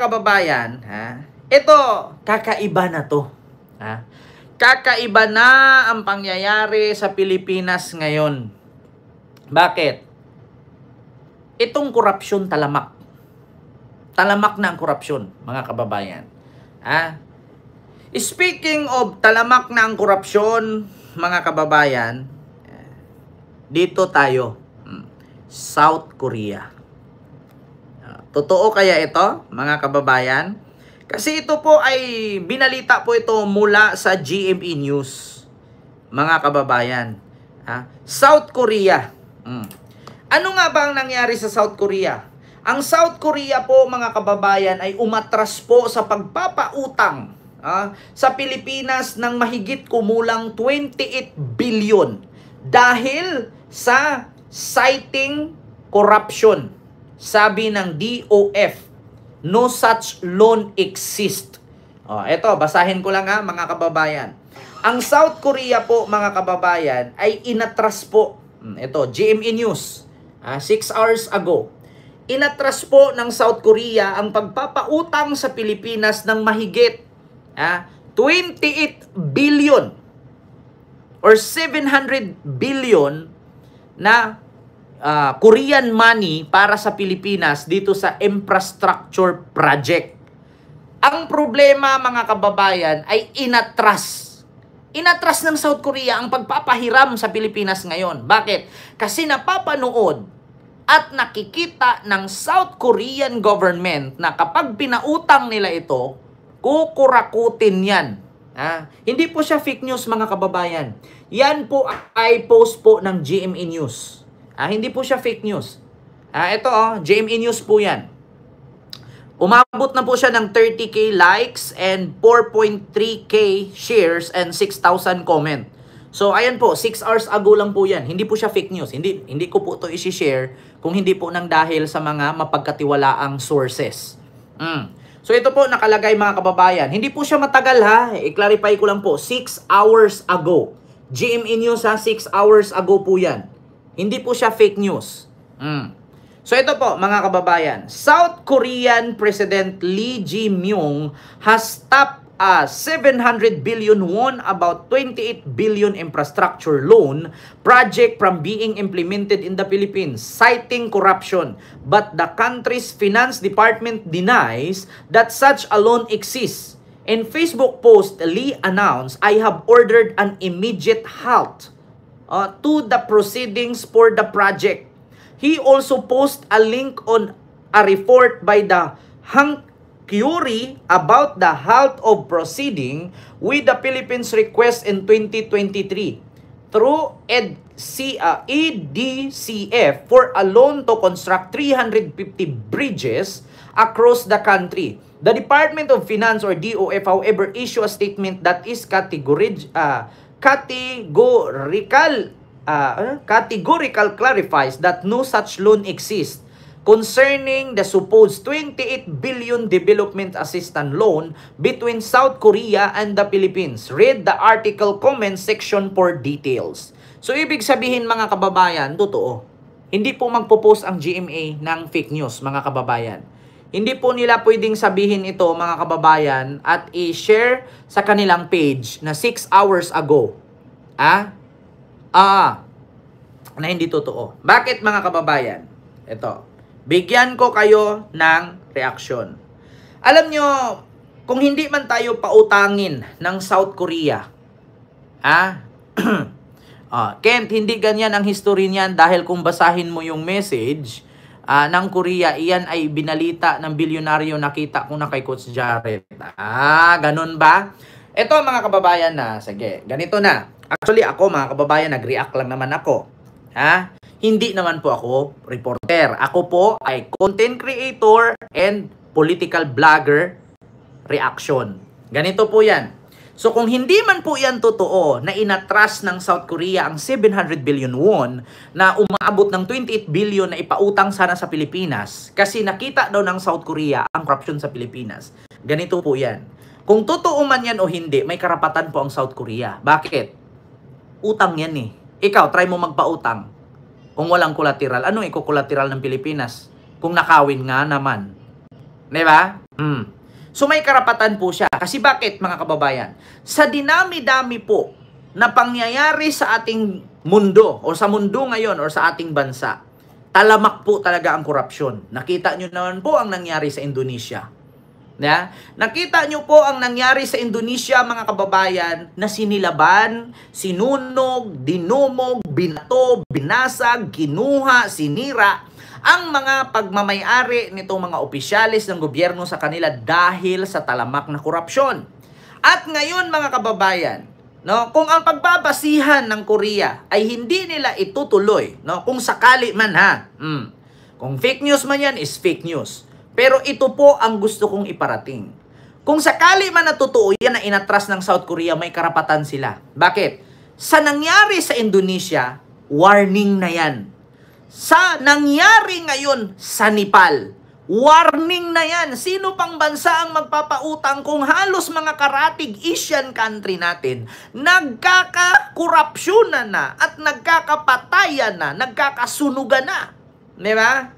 kababayan, ito, kakaiba na to. Kakaiba na ang pangyayari sa Pilipinas ngayon. Bakit? Itong korupsyon talamak. Talamak na ang korupsyon, mga kababayan. Speaking of talamak na ang korupsyon, mga kababayan, dito tayo, South Korea. Totoo kaya ito, mga kababayan? Kasi ito po ay binalita po ito mula sa GMA News, mga kababayan. South Korea. Ano nga ba ang nangyari sa South Korea? Ang South Korea po, mga kababayan, ay umatras po sa pagpapautang sa Pilipinas ng mahigit kumulang 28 billion dahil sa citing corruption. Sabi ng DOF, no such loan exist. Ito, basahin ko lang mga kababayan. Ang South Korea po, mga kababayan, ay inatras po. Ito, GMA News, 6 hours ago. Inatras po ng South Korea ang pagpapautang sa Pilipinas ng mahigit 28 billion or 700 billion na Korean money para sa Pilipinas dito sa infrastructure project. Ang problema, mga kababayan, ay inatras. Inatras ng South Korea ang pagpapahiram sa Pilipinas ngayon. Bakit? Kasi napapanood at nakikita ng South Korean government na kapag pinautang nila ito, kukurakutin yan. Hindi po siya fake news, mga kababayan. Yan po ay post po ng GMA News. Hindi po siya fake news. Ito, GMA News po yan. Umabot na po siya ng 30k likes and 4.3k shares and 6,000 comment. So, ayan po, 6 hours ago lang po yan. Hindi po siya fake news. Hindi ko po ito isi-share kung hindi po nang dahil sa mga mapagkatiwalaang sources. So, ito po nakalagay, mga kababayan. Hindi po siya matagal I-clarify ko lang po. 6 hours ago. GMA News 6 hours ago po yan. Hindi po siya fake news. So ito po, mga kababayan, South Korean President Lee Jae-myung has tapped a 700 billion won, about 28 billion infrastructure loan project from being implemented in the Philippines, citing corruption. But the country's finance department denies that such a loan exists. In Facebook post, Lee announced, "I have ordered an immediate halt to the proceedings for the project." He also posted a link on a report by the Hankuri about the halt of proceeding with the Philippines request in 2023 through EDCF for a loan to construct 350 bridges across the country. The Department of Finance or DOF, however, issued a statement that is categorical clarifies that no such loan exists concerning the supposed 28 billion development assistance loan between South Korea and the Philippines. Read the article comment section for details. So, ibig sabihin, mga kababayan, totoo. Hindi po magpo-post ang GMA ng fake news, mga kababayan. Hindi po nila pwedeng sabihin ito, mga kababayan, at i-share sa kanilang page na 6 hours ago. Na hindi totoo. Bakit, mga kababayan? Ito. Bigyan ko kayo ng reaksyon. Alam nyo, kung hindi man tayo pautangin ng South Korea, Kent, hindi ganyan ang history niyan dahil kung basahin mo yung message ng Korea, iyan ay binalita ng bilyonaryo, nakita ko na kay Coach Jared. Ganun ba? Ito, mga kababayan, sige, ganito na. Actually, ako, mga kababayan, nag-react lang naman ako. Hindi naman po ako reporter. Ako po ay content creator and political blogger reaction. Ganito po yan. So kung hindi man po yan totoo na inatras ng South Korea ang 700 billion won na umaabot ng 28 billion na ipautang sana sa Pilipinas kasi nakita daw ng South Korea ang corruption sa Pilipinas. Ganito po yan. Kung totoo man yan o hindi, may karapatan po ang South Korea. Bakit? Utang yan eh. Ikaw, try mo magpautang. Kung walang collateral, anong iko-collateral ng Pilipinas? Kung nakawin nga naman. Diba? Mm. So may karapatan po siya. Kasi bakit mga kababayan? Sa dinami-dami po na pangyayari sa ating mundo o sa mundo ngayon o sa ating bansa, talamak po talaga ang korupsyon. Nakita nyo naman po ang nangyari sa Indonesia. Nakita nyo po ang nangyari sa Indonesia mga kababayan na sinilaban, sinunog, dinumog, binato, binasag, kinuha, sinira ang mga pagmamayari nitong mga opisyalis ng gobyerno sa kanila dahil sa talamak na korupsyon. At ngayon mga kababayan, kung ang pagbabasihan ng Korea ay hindi nila itutuloy, kung sakali man kung fake news man yan is fake news. Pero ito po ang gusto kong iparating. Kung sakali man na totoo yan na inatras ng South Korea, may karapatan sila. Bakit? Sa nangyari sa Indonesia, warning na yan. Sa nangyari ngayon sa Nepal, warning na yan. Sino pang bansa ang magpapautang kung halos mga karatig Asian country natin nagkakakorupsyonan na at nagkakapatayan na, nagkakasunugan na. Di ba?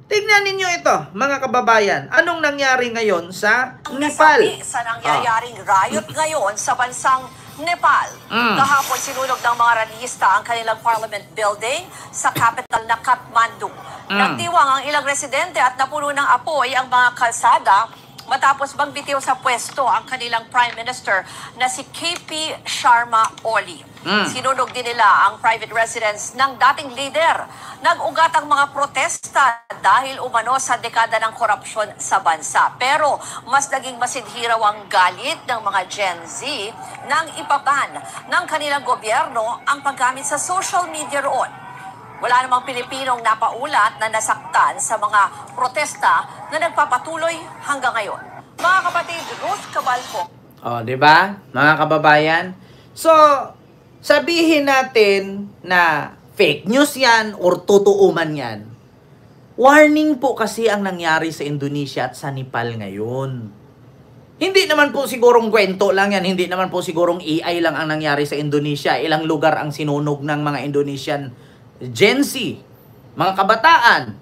Tignan ninyo ito, mga kababayan. Anong nangyari ngayon sa Nepal? Sa nangyayaring riot ngayon sa bansang Nepal. Kahapon sinunog ng mga rallyista ang kanilang parliament building sa capital na Kathmandu. Nagtiwang ang ilang residente at napuno ng apoy ang mga kalsada matapos magbitiw sa pwesto ang kanilang Prime Minister na si KP Sharma Oli. Sinunog din nila ang private residence ng dating leader. Nag-ugat ang mga protesta dahil umano sa dekada ng korupsyon sa bansa. Pero mas naging masidhiraw ang galit ng mga Gen Z nang ipaban ng kanilang gobyerno ang paggamit sa social media roon. Wala namang Pilipinong napaulat na nasaktan sa mga protesta na nagpapatuloy hanggang ngayon. Mga kapatid, Ruth Cabalco. Di ba? Mga kababayan. So, sabihin natin na fake news yan or totoo man yan. Warning po kasi ang nangyari sa Indonesia at sa Nepal ngayon. Hindi naman po sigurong kwento lang yan. Hindi naman po sigurong AI lang ang nangyari sa Indonesia. Ilang lugar ang sinunog ng mga Indonesian Gen Z, mga kabataan.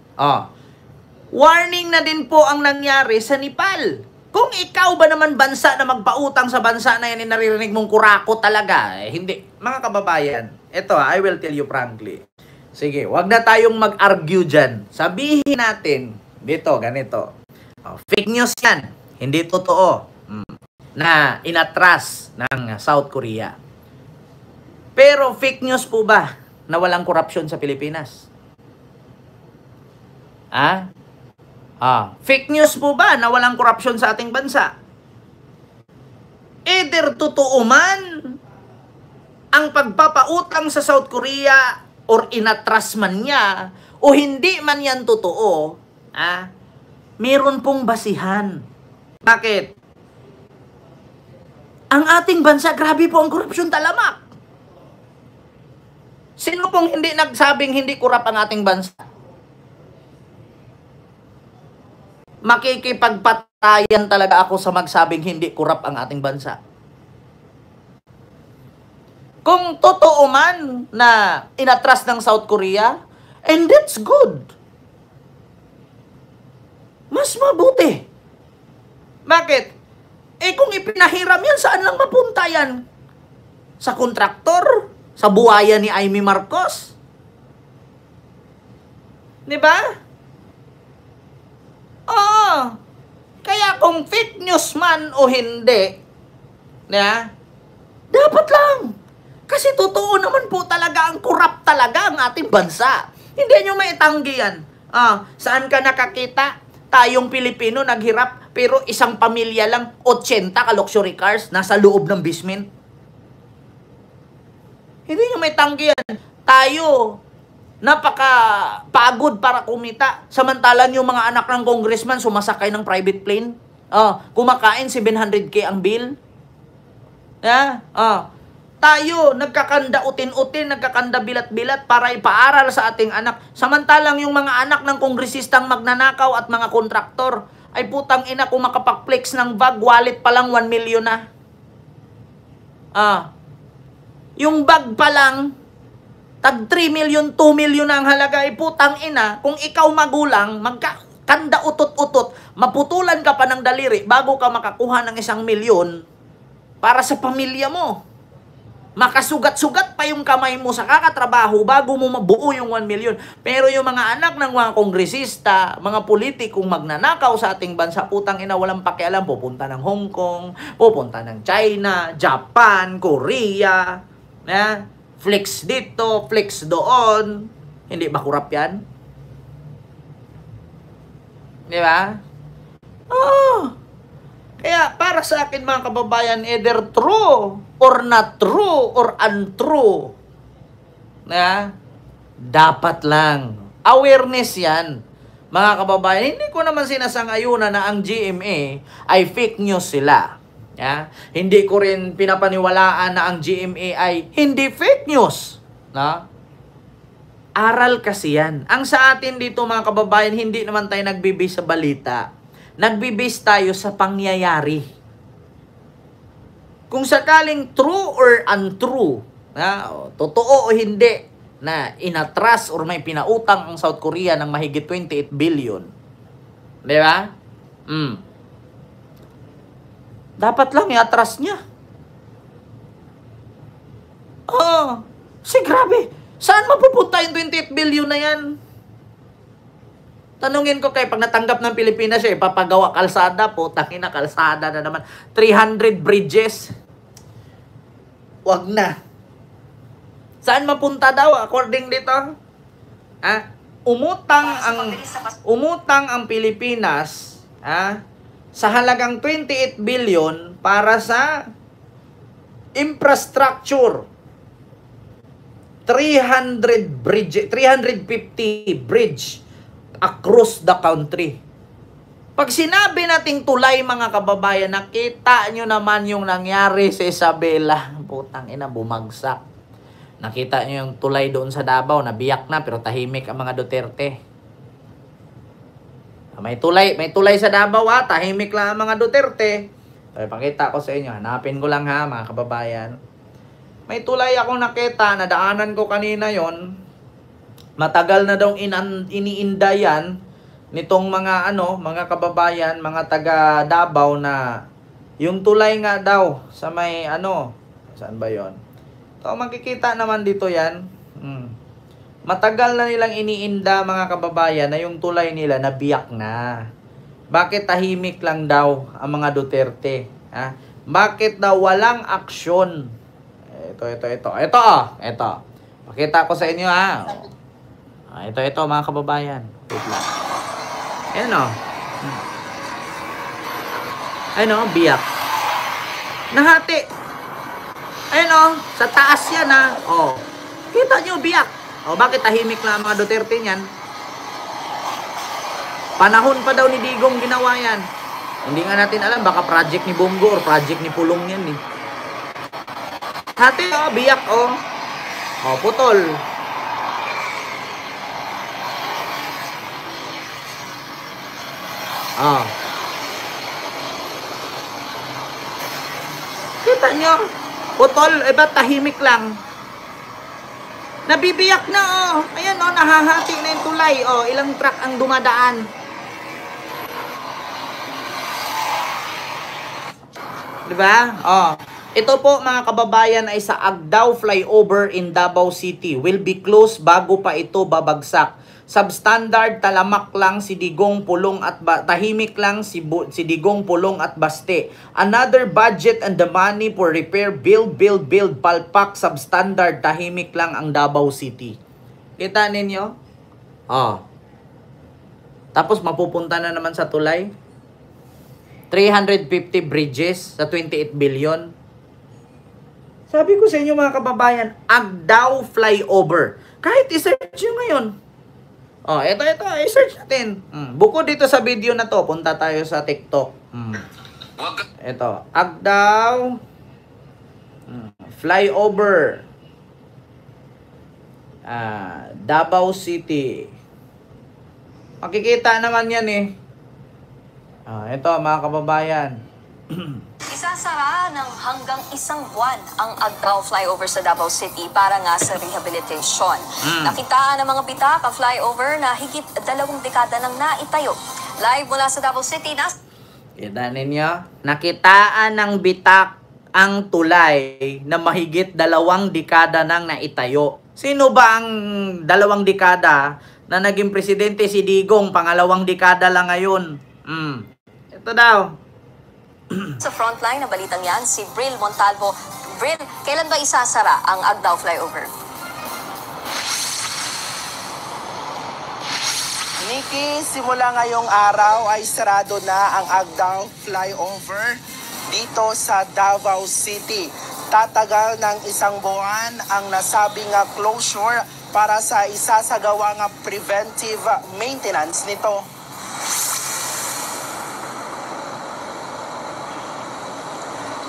Warning na din po ang nangyari sa Nepal. Kung ikaw ba naman bansa na magpautang sa bansa na yan, naririnig mong kurako talaga, hindi. Mga kababayan, ito I will tell you frankly. Sige, wag na tayong mag-argue dyan. Sabihin natin, dito, ganito. Fake news yan. Hindi totoo na inatras ng South Korea. Pero fake news po ba na walang korupsyon sa Pilipinas? Fake news po ba na walang korupsyon sa ating bansa? Either totoo man ang pagpapautang sa South Korea or inatras man niya o hindi man yan totoo, meron pong basihan. Bakit? Ang ating bansa, grabe po ang korupsyon talamak. Sino pong hindi nagsabing hindi kurap ang ating bansa? Makikipagpatayan talaga ako sa magsabing hindi kurap ang ating bansa. Kung totoo man na inatras ng South Korea, and that's good. Mas mabuti. Bakit? Kung ipinahiram yan, saan lang mapunta yan? Sa kontraktor? Sa buhaya ni Amy Marcos? Diba? Kaya kung fake news man o hindi, dapat lang. Kasi totoo naman po talaga ang kurap talaga ang ating bansa. Hindi nyo maitanggi yan. Saan ka nakakita? Tayong Pilipino naghirap, pero isang pamilya lang, 80 ka luxury cars, nasa loob ng basement. Hindi nyo maitanggi yan. Tayo, napaka-pagod para kumita. Samantalan yung mga anak ng congressman sumasakay ng private plane. Kumakain 700K ang bill. Tayo, nagkakanda utin-utin, nagkakanda bilat-bilat para ipaaral sa ating anak. Samantalang yung mga anak ng kongresistang magnanakaw at mga kontraktor, ay putang ina kung makapag-flex ng bag, wallet pa lang 1 million na. Yung bag pa lang, tag 3 million, 2 million na ang halaga, ay putang ina, kung ikaw magulang, kanda utot-utot, maputulan ka pa ng daliri bago ka makakuha ng 1 milyon para sa pamilya mo. Makasugat-sugat pa yung kamay mo sa kakatrabaho bago mo mabuo yung 1 million. Pero yung mga anak ng mga kongresista, mga politikong magnanakaw sa ating bansa, putang ina, walang pakialam. Pupunta ng Hong Kong, pupunta ng China, Japan, Korea, flex dito, flex doon. Hindi ba kurap yan? Di ba? Oh! Kaya para sa akin mga kababayan, either true or not true or untrue. Dapat lang. Awareness yan. Mga kababayan, hindi ko naman sinasang-ayunan na ang GMA ay fake news sila. Hindi ko rin pinapaniwalaan na ang GMA ay hindi fake news. Aral kasi yan. Ang sa atin dito mga kababayan, hindi naman tayo nagbibase sa balita. Nagbibase tayo sa pangyayari. Kung sakaling true or untrue, totoo o hindi, na inatras or may pinautang ang South Korea ng mahigit 28 billion. Di ba? Dapat lang iatras niya. Grabe. Saan mapupunta yung 28 billion na yan? Tanungin ko kay pag natanggap ng Pilipinas siya, ipapagawa kalsada po, tangina kalsada na naman. 300 bridges. Wag na. Saan mapunta daw according dito? Umutang ang Pilipinas, sa halagang 28 billion para sa infrastructure. 350 bridge across the country. Pag sinabi nating tulay mga kababayan, nakita nyo naman yung nangyari sa Isabela. Putang ina, bumagsak. Nakita nyo yung tulay doon sa Davao, nabiyak na pero tahimik ang mga Duterte. May tulay sa Davao tahimik lang ang mga Duterte. Pakita ko sa inyo, hanapin ko lang mga kababayan. May tulay akong nakita, nadaanan ko kanina yon. Matagal na daw iniinda yan nitong mga mga kababayan, mga taga Davao na yung tulay nga daw sa may saan ba yon? So makikita naman dito yan. Matagal na nilang iniinda mga kababayan na yung tulay nila nabiyak na. Bakit tahimik lang daw ang mga Duterte? Bakit daw walang aksyon? Ito. Pakita ko sa inyo Ito mga kababayan. Wait lang. Ayan biyak. Nahati. Ayan sa taas yan Kita nyo, biyak. Bakit tahimik lang mga Duterte niyan? Panahon pa daw ni Digong ginawa yan. Hindi nga natin alam, baka project ni Bongo or project ni Pulong yan Hati biyak putol. Kita nyo? Putol, ba't tahimik lang? Nabibiyak na Ayan nahahati na yung tulay ilang truck ang dumadaan. Diba? Ito po mga kababayan ay sa Agdao Flyover in Davao City. Will be closed bago pa ito babagsak. Substandard, talamak lang si Digong, Pulong at tahimik lang si Digong, Pulong at Baste. Another budget and the money for repair, build, palpak, substandard, tahimik lang ang Davao City. Kita ninyo? Tapos mapupunta na naman sa tulay. 350 bridges sa 28 billion. Sabi ko sa inyo mga kababayan, Agdao Flyover. Kahit i-search nyo ngayon. Ito, i-search natin. Bukod dito sa video na to, punta tayo sa TikTok. Ito, Agdao Flyover. Davao City. Makikita naman yan ito mga kababayan. Isasara ng hanggang 1 buwan ang Agdao Flyover sa Davao City para nga sa rehabilitation. Nakitaan ng mga bitak ang flyover na higit 2 dekada nang naitayo. Live mula sa Davao City, Kita ninyo, nakitaan ng bitak ang tulay na mahigit 2 dekada nang naitayo. Sino ba ang 2 dekada na naging presidente? Si Digong, 2 dekada lang ngayon. Ito daw. Sa frontline na balitang yan, si Bril Montalvo. Bril, kailan ba isasara ang Agdao flyover? Nikki, simula ngayong araw ay sarado na ang Agdao flyover dito sa Davao City. Tatagal ng 1 buwan ang nasabing closure para sa isasagawang preventive maintenance nito.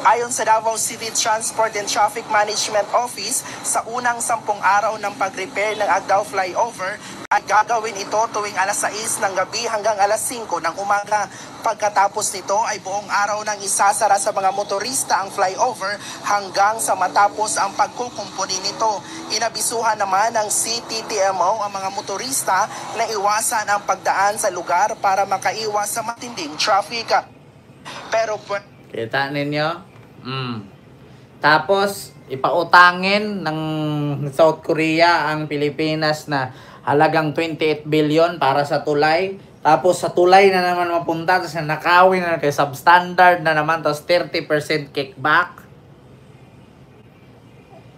Ayon sa Davao City Transport and Traffic Management Office, sa unang 10 araw ng pag-repair ng Agdao flyover ay gagawin ito tuwing alas 6 ng gabi hanggang alas 5 ng umaga. Pagkatapos nito ay buong araw nang isasara sa mga motorista ang flyover hanggang sa matapos ang pagkukumpuni nito. Inabisuhan naman ng CTTMO ang mga motorista na iwasan ang pagdaan sa lugar para makaiwas sa matinding traffic. Pero Kita ninyo? Tapos, ipautangin ng South Korea ang Pilipinas na halagang 28 billion para sa tulay. Tapos sa tulay na naman mapunta, tapos nakawin na kay substandard na naman, tapos 30% kickback.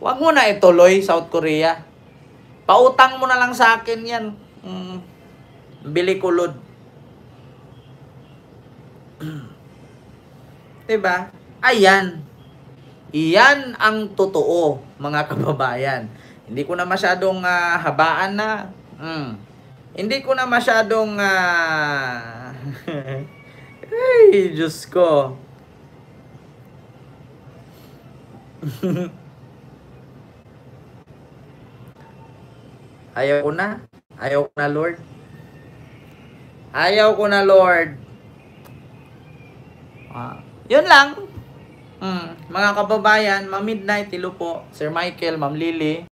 Huwag mo na ituloy, South Korea. Pautang mo na lang sa akin yan. Bili kulod. Diba? Ayan. Iyan ang totoo, mga kababayan. Hindi ko na masyadong habaan na. Hindi ko na masyadong ay, Diyos ko. Ayaw ko na. Ayaw ko na, Lord. Ayaw ko na, Lord. Yun lang. Mga kababayan, Ma'am Midnight, hello po. Sir Michael, Ma'am Lily.